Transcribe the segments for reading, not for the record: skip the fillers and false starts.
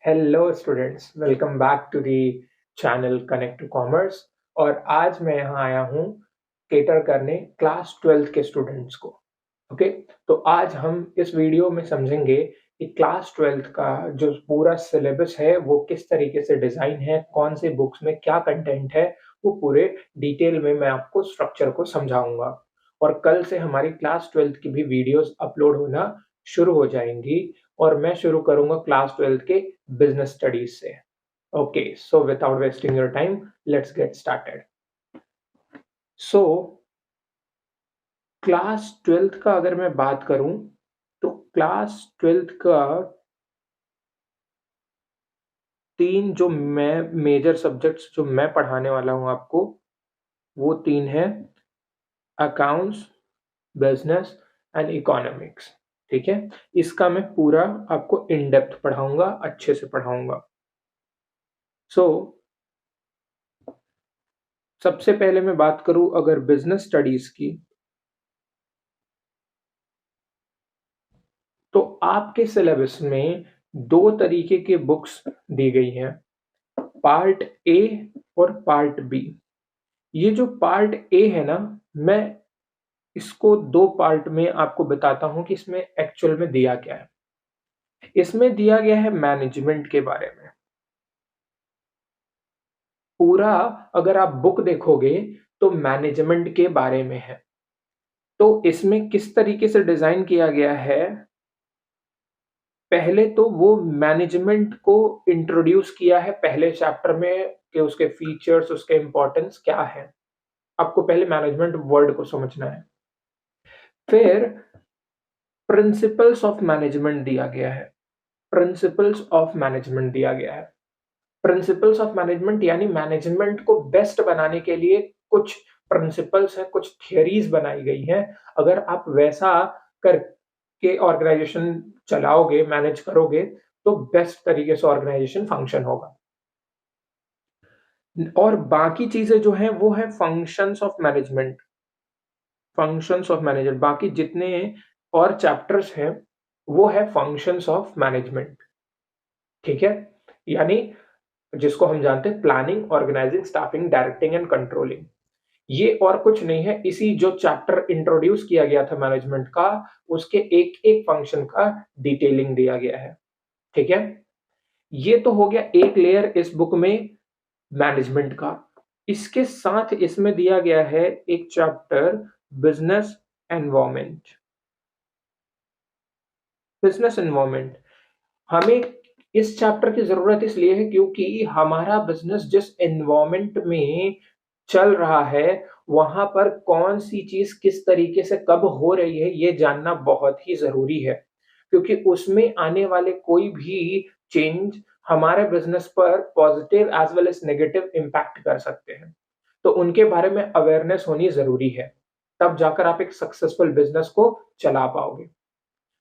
Hello students, welcome back to the channel Connect to Commerce. और आज मैं यहाँ आया हूँ केटर करने क्लास 12th के स्टूडेंट्स को। ओके, तो आज हम इस वीडियो में समझेंगे कि क्लास 12th का जो पूरा सिलेबस है वो किस तरीके से डिज़ाइन है, कौन से बुक्स में क्या कंटेंट है, वो पूरे डिटेल में मैं आपको स्ट्रक्चर को समझाऊंगा। और कल से हमारी क्लास 12th की भी वीडियोस अपलोड होना शुरू हो जाएंगी और मैं शुरू करूंगा क्लास 12th के बिजनेस स्टडीज से। Okay, so without wasting your time, let's get started. So class 12th का अगर मैं बात करूं तो क्लास 12th का तीन जो मैं मेजर सब्जेक्ट्स जो मैं पढ़ाने वाला हूं आपको, वो तीन है अकाउंट्स, बिजनेस एंड इकोनॉमिक्स। ठीक है, इसका मैं पूरा आपको इन डेप्थ पढ़ाऊंगा, अच्छे से पढ़ाऊंगा। सो सबसे पहले मैं बात करूं अगर बिजनेस स्टडीज की, तो आपके सिलेबस में दो तरीके के बुक्स दी गई हैं, पार्ट ए और पार्ट बी। ये जो पार्ट ए है ना, मैं इसको दो पार्ट में आपको बताता हूं कि इसमें एक्चुअल में दिया क्या है। इसमें दिया गया है मैनेजमेंट के बारे में पूरा। अगर आप बुक देखोगे तो मैनेजमेंट के बारे में है। तो इसमें किस तरीके से डिजाइन किया गया है, पहले तो वो मैनेजमेंट को इंट्रोड्यूस किया है पहले चैप्टर में कि उसके फीचर्स, उसके इंपॉर्टेंस क्या है। आपको पहले मैनेजमेंट वर्ड को समझना है। फिर प्रिंसिपल्स ऑफ मैनेजमेंट दिया गया है। प्रिंसिपल्स ऑफ मैनेजमेंट दिया गया है। प्रिंसिपल्स ऑफ मैनेजमेंट यानी मैनेजमेंट को बेस्ट बनाने के लिए कुछ प्रिंसिपल्स हैं, कुछ थियरीज बनाई गई हैं। अगर आप वैसा करके ऑर्गेनाइजेशन चलाओगे, मैनेज करोगे, तो बेस्ट तरीके से ऑर्गेनाइजेशन फंक्शन होगा। और बाकी चीजें जो हैं वो है functions of management. Functions of management, बाकी जितने और चैप्टर्स हैं वो है फंक्शंस ऑफ मैनेजमेंट। ठीक है, यानी जिसको हम जानते हैं planning, organizing, staffing, directing and controlling. ये और कुछ नहीं है, इसी जो चैप्टर इंट्रोड्यूस किया गया था मैनेजमेंट का, उसके एक एक फंक्शन का डिटेलिंग दिया गया है। ठीक है, ये तो हो गया एक लेयर इस बुक में मैनेजमेंट का। इसके साथ इसमें दिया गया है एक chapter business environment. Business environment हमें इस चैप्टर की जरूरत इसलिए है क्योंकि हमारा बिजनेस जिस एनवायरमेंट में चल रहा है, वहां पर कौन सी चीज किस तरीके से कब हो रही है ये जानना बहुत ही जरूरी है। क्योंकि उसमें आने वाले कोई भी चेंज हमारे बिजनेस पर positive as well as negative impact कर सकते हैं। तो उनके बारे में अवेयरनेस होनी जरूरी है, तब जाकर आप एक सक्सेसफुल बिजनेस को चला पाओगे।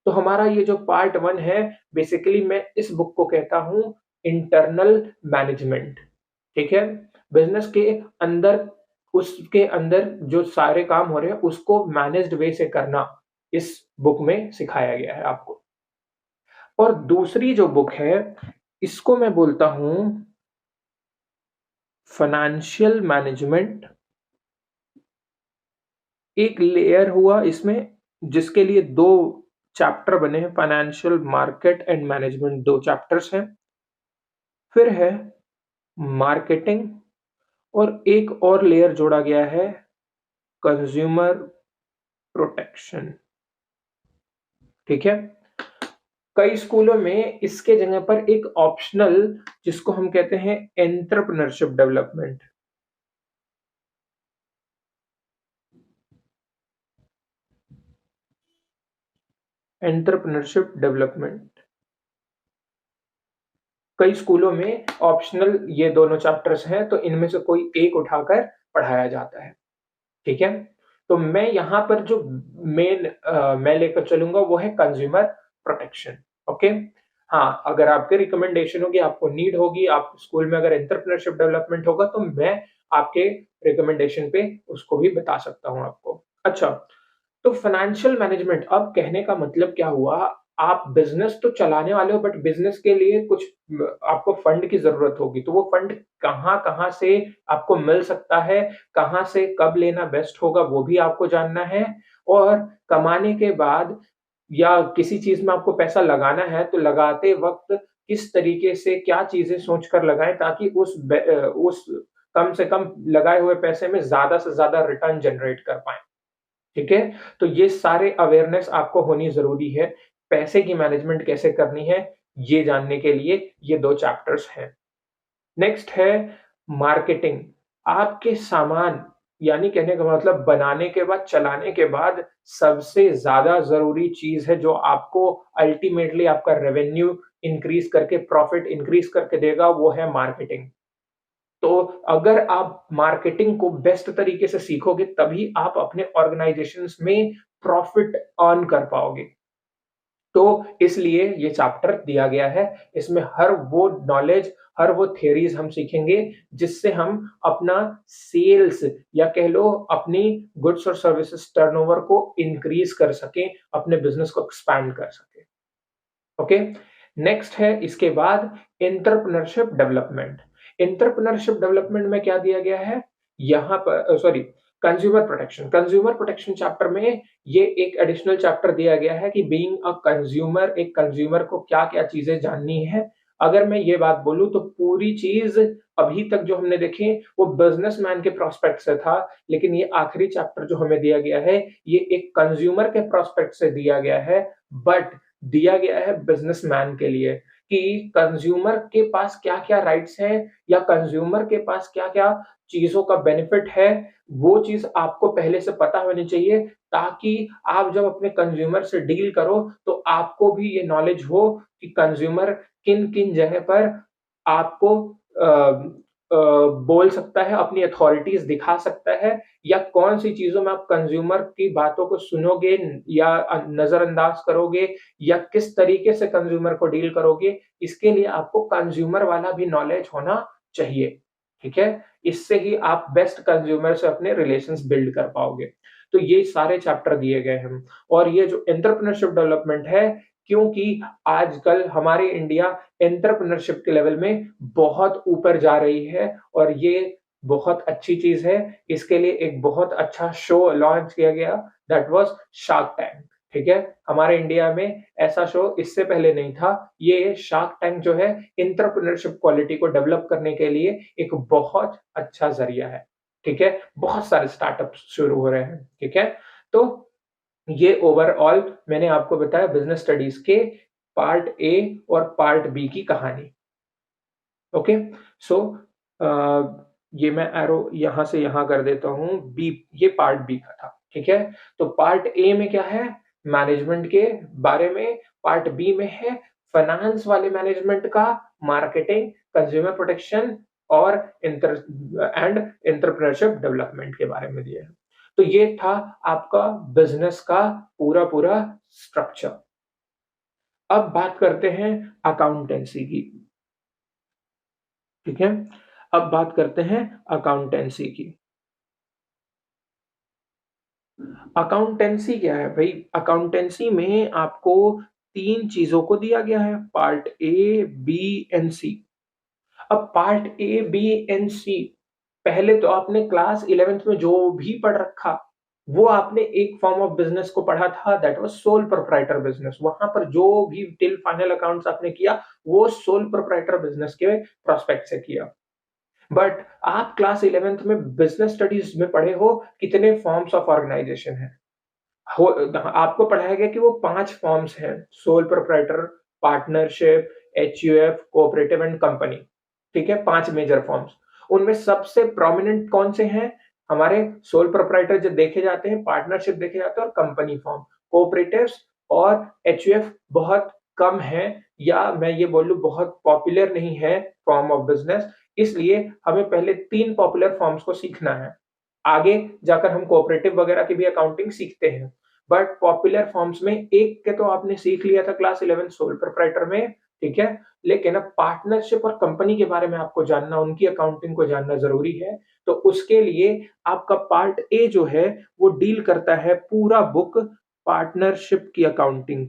तो हमारा ये जो पार्ट वन है, बेसिकली मैं इस बुक को कहता हूं इंटरनल मैनेजमेंट। ठीक है, बिजनेस के अंदर, उसके अंदर जो सारे काम हो रहे हैं उसको मैनेज्ड वे से करना इस बुक में सिखाया गया है आपको। और दूसरी जो बुक है, इसको मैं बोलता हूं फाइनेंशियल मैनेजमेंट। एक लेयर हुआ इसमें जिसके लिए दो चैप्टर बने हैं, फाइनेंशियल मार्केट एंड मैनेजमेंट, दो चैप्टर्स हैं। फिर है मार्केटिंग, और एक और लेयर जोड़ा गया है कंज्यूमर प्रोटेक्शन। ठीक है, कई स्कूलों में इसके जगह पर एक ऑप्शनल, जिसको हम कहते हैं एंटरप्रेन्योरशिप डेवलपमेंट। एंटरप्रेन्योरशिप डेवलपमेंट कई स्कूलों में ऑप्शनल ये दोनों चैप्टर्स हैं, तो इनमें से कोई एक उठाकर पढ़ाया जाता है। ठीक है, तो मैं यहाँ पर जो मेन मैं लेकर चलूंगा वो है कंज्यूमर प्रोटेक्शन। ओके, हाँ, अगर आपके रिकमेंडेशन होगी, आपको नीड होगी, आप स्कूल में अगर एंटरप्रेन्योरशिप डेवलपमेंट होगा तो मैं आपके रिकमेंडेशन पे उसको भी बता सकता हूँ आपको। अच्छा, तो फाइनेंशियल मैनेजमेंट, अब कहने का मतलब क्या हुआ, आप बिज़नेस तो चलाने वाले हो बट बिज़नेस के लिए कुछ आपको फंड की ज़रूरत होगी, तो वो फंड कहाँ-कहाँ से आपको मिल सकता है, कहाँ से कब लेना बेस्ट होगा वो भी आपको जानना है और कमाने के बाद या किसी चीज़ में आपको पैसा लगाना है, तो लगाते वक़्त किस तरीके से क्या चीज़ें सोच कर लगाएँ ताकि उस कम से कम लगाए हुए पैसे में ज़्यादा से ज़्यादा रिटर्न जनरेट कर पाएँ, ठीक है? तो ये सारे अवेयरनेस आपको होनी ज़रूरी है। पैसे की मैनेजमेंट कैसे करनी है, ये जानने के लिए ये 2 चैप्टर्स हैं। नेक्स्ट है मार्केटिंग। आपके सामान यानी कहने का मतलब बनाने के बाद, चलाने के बाद सबसे ज़्यादा ज़रूरी चीज़ है जो आपको अल्टीमेटली आपका रेवेन्यू इंक्रीज़ करके, प्रॉफिट इंक्रीज़ करके देगा, वो है मार्केटिंग। तो अगर आप मार्केटिंग को बेस्ट तरीके से सीखोगे, तभी आप अपने ऑर्गनाइज़ेशंस में प्रॉफिट अर्न कर पाओगे। तो इसलिए ये चैप्टर दिया गया है। इसमें हर वो नॉलेज, हर वो थियरीज़ हम सीखेंगे, जिससे हम अपना सेल्स या कह लो अपनी गुड्स और सर्विसेज़ टर्नओवर को इंक्रीज़ कर सकें, अपने बिज़नेस को एक्सपैंड कर सकें। ओके? नेक्स्ट है इसके बाद एंटरप्रेन्योरशिप डेवलपमेंट। एंटरप्रेन्योरशिप डेवलपमेंट में क्या दिया गया है? यहाँ पर sorry consumer protection. Consumer protection chapter में ये एक एडिशनल चैप्टर दिया गया है कि बीइंग अ कंज्यूमर, एक कंज्यूमर को क्या-क्या चीज़ें जाननी है। अगर मैं ये बात बोलूँ तो पूरी चीज़ अभी तक जो हमने देखी वो बिज़नेसमैन के प्रोस्पेक्ट से था, लेकिन ये आखिरी चैप्टर जो हमें दिया गया है, ये एक कंज्यूमर के प्रोस्पेक्ट से दिया गया है, बट दिया गया है बिज़नेसमैन के लिए कि कंज़्यूमर के पास क्या-क्या राइट्स हैं या कंज़्यूमर के पास क्या-क्या चीज़ों का बेनिफिट है, वो चीज़ आपको पहले से पता होनी चाहिए ताकि आप जब अपने कंज़्यूमर से डील करो, तो आपको भी ये नॉलेज हो कि कंज़्यूमर किन-किन जगह पर आपको बोल सकता है, अपनी अथॉरिटीज़ दिखा सकता है या कौन-सी चीज़ों में आप कंज़्यूमर की बातों को सुनोगे या नज़रअंदाज करोगे या किस तरीके से कंज़्यूमर को डील करोगे, इसके लिए आपको कंज़्यूमर वाला भी नॉलेज होना चाहिए, ठीक है? इससे ही आप बेस्ट कंज़्यूमर से अपने रिलेशंस बिल्ड कर पाओगे। तो ये सारे चैप्टर दिए गए हैं और ये जो एंटरप्रेन्योरशिप डेवलपमेंट है, क्योंकि आजकल हमारी इंडिया एंटरप्रेन्योरशिप के लेवल में बहुत ऊपर जा रही है और ये बहुत अच्छी चीज़ है। इसके लिए एक बहुत अच्छा शो लॉन्च किया गया दैट वाज़ शार्क टैंक। ठीक है? हमारे इंडिया में ऐसा शो इससे पहले नहीं था। ये शार्क टैंक जो है एंटरप्रेन्योरशिप क्वालिटी को डेवलप करने के लिए एक बहुत अच्छा ज़रिया है। ठीक है? बहुत सारे स्टार्टअप्स शुरू हो रहे हैं। ठीक है? तो ये ओवरऑल मैंने आपको बताया बिज़नेस स्टडीज़ के पार्ट ए और पार्ट बी की कहानी। ओके? सो ये मैं एरो यहाँ से यहाँ कर देता हूँ, बी ये पार्ट बी का था, ठीक है? तो पार्ट ए में क्या है? मैनेजमेंट के बारे में, पार्ट बी में है फाइनेंस वाले मैनेजमेंट का, मार्केटिंग, कंज्यूमर प्रोटेक्शन और एंटरप्रेन्योरशिप डेवलपमेंट के बारे में दिया है। तो ये था आपका बिज़नेस का पूरा-पूरा स्ट्रक्चर। अब बात करते हैं अकाउंटेंसी की, ठीक है? अब बात करते हैं अकाउंटेंसी की। अकाउंटेंसी क्या है भई? अकाउंटेंसी में आपको 3 चीज़ों को दिया गया है, पार्ट ए, बी एंड सी। अब पार्ट ए, बी एंड सी पहले तो आपने क्लास 11th में जो भी पढ़ रखा, वो आपने एक फॉर्म ऑफ बिज़नेस को पढ़ा था that was sole proprietor business. वहाँ पर जो भी टिल फाइनल अकाउंट्स आपने किया, वो सोल प्रोप्राइटर बिज़नेस के प्रोस्पेक्ट से किया। बट आप क्लास 11th में बिज़नेस स्टडीज़ में पढ़े हो कितने फॉर्म्स ऑफ ऑर्गनाइज़ेशन हैं। हो आपको पढ़ाया गया कि वो 5 फॉर्म्स हैं, sole proprietor, partnership, HUF, cooperative and company. ठीक है? 5 मेजर फॉर्म्स। उनमें सबसे प्रोमिनेंट कौन से हैं? हमारे सोल प्रोप्राइटर जो देखे जाते हैं, पार्टनरशिप देखे जाते हैं और कंपनी फॉर्म। कोऑपरेटिव्स और एचयूएफ बहुत कम हैं या मैं ये बोलूँ बहुत पॉपुलर नहीं है फॉर्म ऑफ बिज़नेस, इसलिए हमें पहले 3 पॉपुलर फॉर्म्स को सीखना है। आगे जाकर हम कोऑपरेटिव वगैरह की भी अकाउंटिंग सीखते हैं। बट पॉपुलर फॉर्म्स में एक के तो आपने सीख लिया था क्लास 11 सोल प्रोप्राइटर में, ठीक है? लेकिन अब पार्टनरशिप और कंपनी के बारे में आपको जानना, उनकी अकाउंटिंग को जानना ज़रूरी है। तो उसके लिए आपका पार्ट ए जो है, वो डील करता है पूरा बुक पार्टनरशिप की अकाउंटिंग।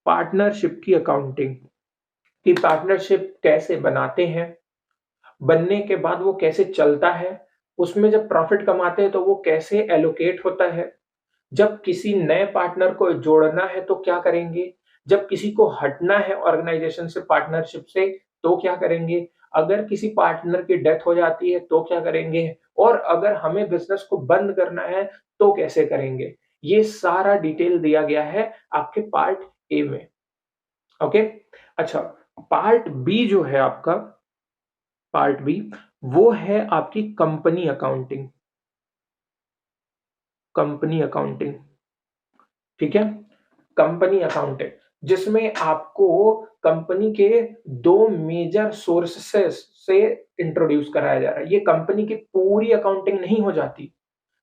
पार्टनरशिप की अकाउंटिंग, कि पार्टनरशिप कैसे बनाते हैं, बनने के बाद वो कैसे चलता है, उसमें जब प्रॉफिट कमाते हैं तो वो कैसे एलोकेट होता है, जब किसी नए पार्टनर को जोड़ना है तो क्या करेंगे, जब किसी को हटना है ऑर्गेनाइजेशन से, पार्टनरशिप से, तो क्या करेंगे, अगर किसी पार्टनर की डेथ हो जाती है तो क्या करेंगे, और अगर हमें बिजनेस को बंद करना है तो कैसे करेंगे। ये सारा डिटेल दिया गया है आपके पार्ट ए में। ओके। अच्छा, पार्ट बी जो है आपका, पार्ट बी, वो है आपकी कंपनी अकाउंटिंग। कंपनी अकाउंटिंग, ठीक है। कंपनी अकाउंटिंग, जिसमें आपको कंपनी के दो मेजर सोर्सेस से इंट्रोड्यूस कराया जा रहा है। ये कंपनी की पूरी अकाउंटिंग नहीं हो जाती,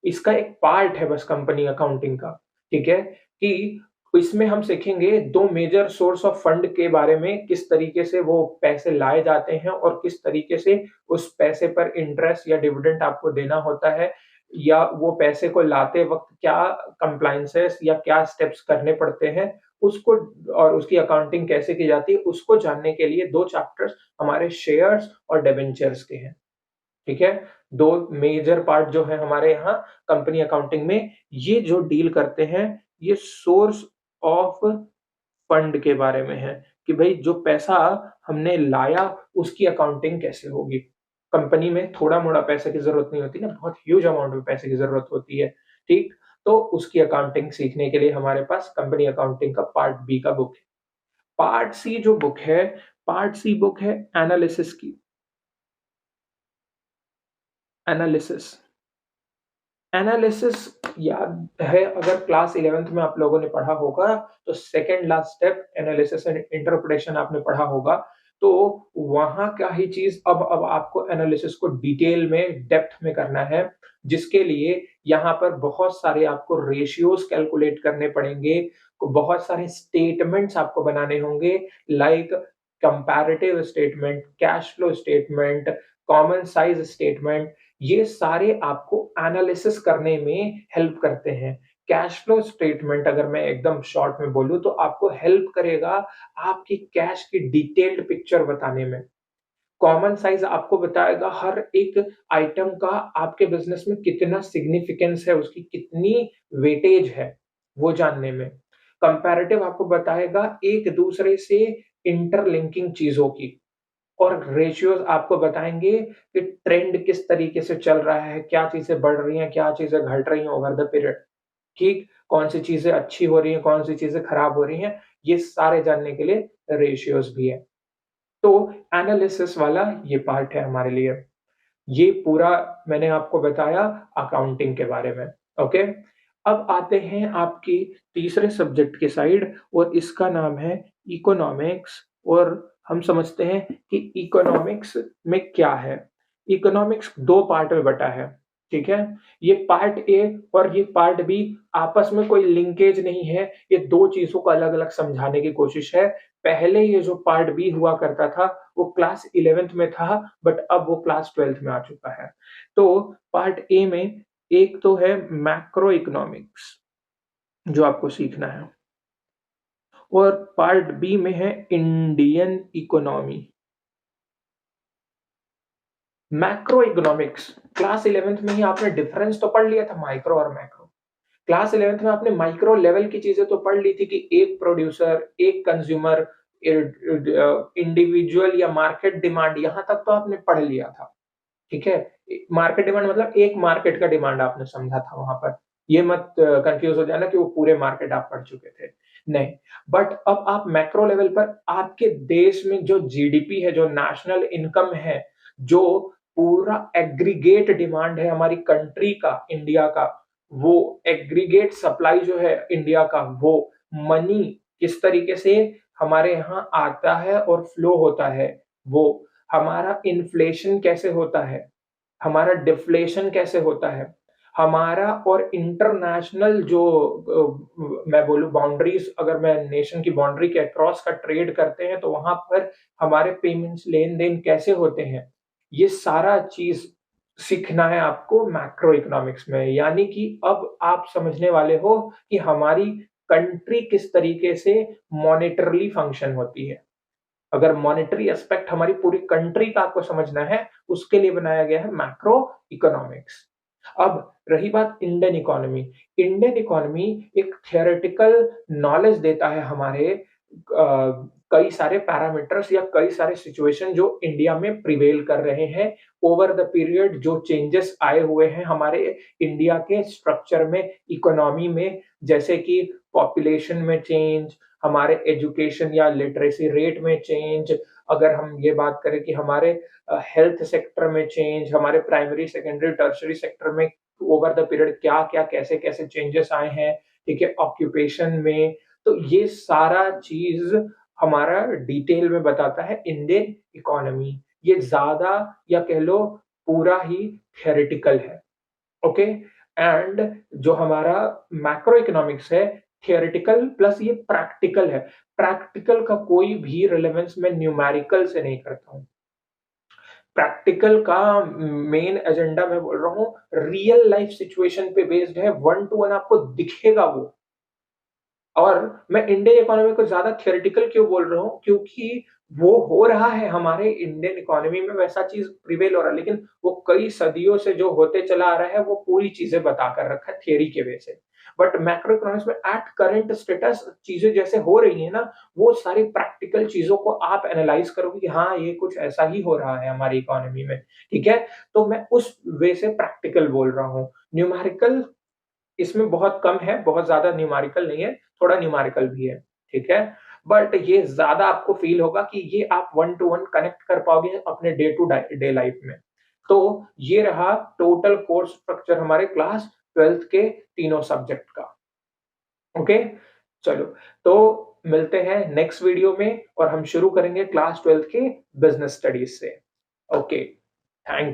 इसका एक पार्ट है बस कंपनी अकाउंटिंग का, ठीक है। कि इसमें हम सीखेंगे दो मेजर सोर्स ऑफ फंड के बारे में, किस तरीके से वो पैसे लाए जाते हैं और किस तरीके से उस पैसे पर इंटरेस्ट या डिविडेंड आपको देना होता है, या वो पैसे को लाते वक्त क्या कंप्लायंसेस या क्या स्टेप्स करने पड़ते हैं उसको, और उसकी अकाउंटिंग कैसे की जाती है, उसको जानने के लिए दो चैप्टर्स हमारे शेयर्स और डिबेंचर्स के हैं, ठीक है। दो मेजर पार्ट जो है हमारे यहाँ कंपनी अकाउंटिंग में, ये जो डील करते हैं, ये सोर्स ऑफ फंड के बारे में है, कि भाई जो पैसा हमने लाया उसकी अकाउंटिंग कैसे होगी। कंपनी में थोड़ा मोड़ा पैसे की जरूरत नहीं होती ना, बहुत ह्यूज अमाउंट में पैसे की जरूरत होती है, ठीक। तो उसकी अकाउंटिंग सीखने के लिए हमारे पास कंपनी अकाउंटिंग का पार्ट बी का बुक है। पार्ट सी जो बुक है, पार्ट सी बुक है एनालिसिस की। एनालिसिस, एनालिसिस याद है, अगर क्लास 11th में आप लोगों ने पढ़ा होगा तो second last step analysis and interpretation आपने पढ़ा होगा। तो वहां का ही चीज अब आपको एनालिसिस को डिटेल में डेप्थ में करना है, जिसके लिए यहाँ पर बहुत सारे आपको रेशियोज कैलकुलेट करने पड़ेंगे, बहुत सारे स्टेटमेंट्स आपको बनाने होंगे, like comparative statement, cash flow statement, common size statement, ये सारे आपको एनालिसिस करने में हेल्प करते हैं। कैश फ्लो स्टेटमेंट अगर मैं एकदम शॉर्ट में बोलूँ तो आपको हेल्प करेगा आपकी कैश की डिटेल्ड पिक्चर बताने में। कॉमन साइज आपको बताएगा हर एक आइटम का आपके बिजनेस में कितना सिग्निफिकेंस है, उसकी कितनी वेटेज है, वो जानने में। कंपैरेटिव आपको बताएगा एक दूसरे से इंटरलिंकिंग चीजों की, और रेशियोज आपको बताएंगे कि ट्रेंड किस तरीके से चल रहा है, क्या चीजें बढ़ रही हैं, क्या चीजें घट रही हैं ओवर द पीरियड, ठीक। कौन सी चीजें अच्छी हो रही हैं, कौन सी चीजें खराब हो रही हैं, ये सारे जानने के लिए रेशियोज भी है। तो एनालिसिस वाला ये पार्ट है हमारे लिए। ये पूरा मैंने आपको बताया अकाउंटिंग के बारे में। ओके। अब आते हैं आपकी तीसरे सब्जेक्ट के साइड, और इसका नाम है इकोनॉमिक्स। और हम समझते हैं कि इकोनॉमिक्स में क्या है। इकोनॉमिक्स दो पार्ट में बटा है, ठीक है। ये पार्ट ए और ये पार्ट बी, आपस में कोई लिंकेज नहीं है, ये दो चीजों को अलग अलग समझाने की कोशिश है। पहले ये जो पार्ट बी हुआ करता था वो क्लास 11th में था, बट अब वो क्लास 12th में आ चुका है। तो पार्ट ए में एक तो है मैक्रो इकोनॉमिक्स जो आपको सीखना है, और पार्ट बी में है Indian economy. Macro economics, class 11th में ही आपने डिफरेंस तो पढ़ लिया था माइक्रो और मैक्रो। क्लास 11th में आपने माइक्रो लेवल की चीजें तो पढ़ ली थी, कि एक प्रोड्यूसर, एक कंज्यूमर, इंडिविजुअल या मार्केट डिमांड, यहां तक तो आपने पढ़ लिया था, ठीक है। मार्केट डिमांड मतलब एक मार्केट का डिमांड आपने समझा था वहां पर। ये मत कंफ्यूज हो जाना कि वो पूरे मार्केट आप पढ़ चुके थे, नहीं। बट अब आप मैक्रो लेवल पर आपके देश में जो जीडीपी है, जो नेशनल इनकम है, जो पूरा एग्रीगेट डिमांड है हमारी कंट्री का, इंडिया का, वो एग्रीगेट सप्लाई जो है इंडिया का, वो मनी किस तरीके से हमारे यहाँ आता है और फ्लो होता है, वो हमारा इन्फ्लेशन कैसे होता है, हमारा डिफ्लेशन कैसे होता है, हमारा और इंटरनेशनल जो मैं बोलूँ बाउंड्रीज, अगर मैं नेशन की बाउंड्री के अक्रॉस का ट्रेड करते हैं तो वहां पर हमारे पेमेंट्स लेन देन कैसे होते हैं, ये सारा चीज सीखना है आपको मैक्रो इकोनॉमिक्स में। यानी कि अब आप समझने वाले हो कि हमारी कंट्री किस तरीके से मॉनेटरली फंक्शन होती है। अगर मॉनेटरी एस्पेक्ट हमारी पूरी कंट्री का आपको समझना है, उसके लिए बनाया गया है मैक्रो इकोनॉमिक्स। अब रही बात इंडियन इकोनॉमी। इंडियन इकोनॉमी एक थियोरेटिकल नॉलेज देता है हमारे कई सारे पैरामीटर्स या कई सारे सिचुएशन जो इंडिया में प्रिवेल कर रहे हैं ओवर द पीरियड, जो चेंजेस आए हुए हैं हमारे इंडिया के स्ट्रक्चर में, इकोनॉमी में, जैसे कि पॉपुलेशन में चेंज, हमारे एजुकेशन या लिटरेसी रेट में चेंज, अगर हम ये बात करें कि हमारे हेल्थ सेक्टर में चेंज, हमारे प्राइमरी, सेकेंडरी, टर्शियरी सेक्टर में ओवर द पीरियड क्या-क्या, कैसे-कैसे चेंजेस आए हैं, ठीक है? ऑक्यूपेशन में, तो ये सारा चीज़ हमारा डिटेल में बताता है इंडियन इकोनॉमी। ये ज़्यादा या कह लो पूरा ही थ्योरेटिकल है, ओके? एंड जो हमारा मैक्रो इकोनॉमिक्स है, थियोरेटिकल प्लस ये प्रैक्टिकल है। प्रैक्टिकल का कोई भी रिलेवेंस मैं न्यूमेरिकल से नहीं करता हूँ। प्रैक्टिकल का मेन एजेंडा मैं बोल रहा हूँ, रियल लाइफ सिचुएशन पे बेस्ड है, वन टू वन आपको दिखेगा वो। और मैं इंडियन इकोनॉमी को ज़्यादा थ्योरेटिकल क्यों बोल रहा हूँ? क्योंकि वो हो रहा है हमारे इंडियन इकोनॉमी में, वैसा चीज़ प्रिवेल हो रहा है, लेकिन वो कई सदियों से जो होते चला आ रहा है, वो पूरी चीज़ें बता कर रखा है थियरी के वे से। बट मैक्रो इकोनॉमिक्स में एट करंट स्टेटस चीज़ें जैसे हो रही हैं ना, वो सारी प्रैक्टिकल चीज़ों को आप एनालाइज़ करोगे कि हाँ, ये कुछ ऐसा ही हो रहा है हमारी इकोनॉमी में, ठीक है? तो मैं उस वे से प्रैक्टिकल बोल रहा हूँ। न्यूमेरिकल इसमें बहुत कम है, बहुत ज़्यादा न्यूमेरिकल नहीं है, थोड़ा न्यूमेरिकल भी है, ठीक है? बट ये ज़्यादा आपको फ़ील होगा कि ये आप वन टू वन कनेक्ट कर पाओगे अपने डे टू डे लाइफ़ में। तो ये रहा टोटल कोर्स स्ट्रक्चर हमारे क्लास 12th के तीनों सब्जेक्ट का, ओके? चलो, तो मिलते हैं नेक्स्ट वीडियो में और हम शुरू करेंगे क्लास 12th के बिज़नेस स्टडीज़ से। Okay, thank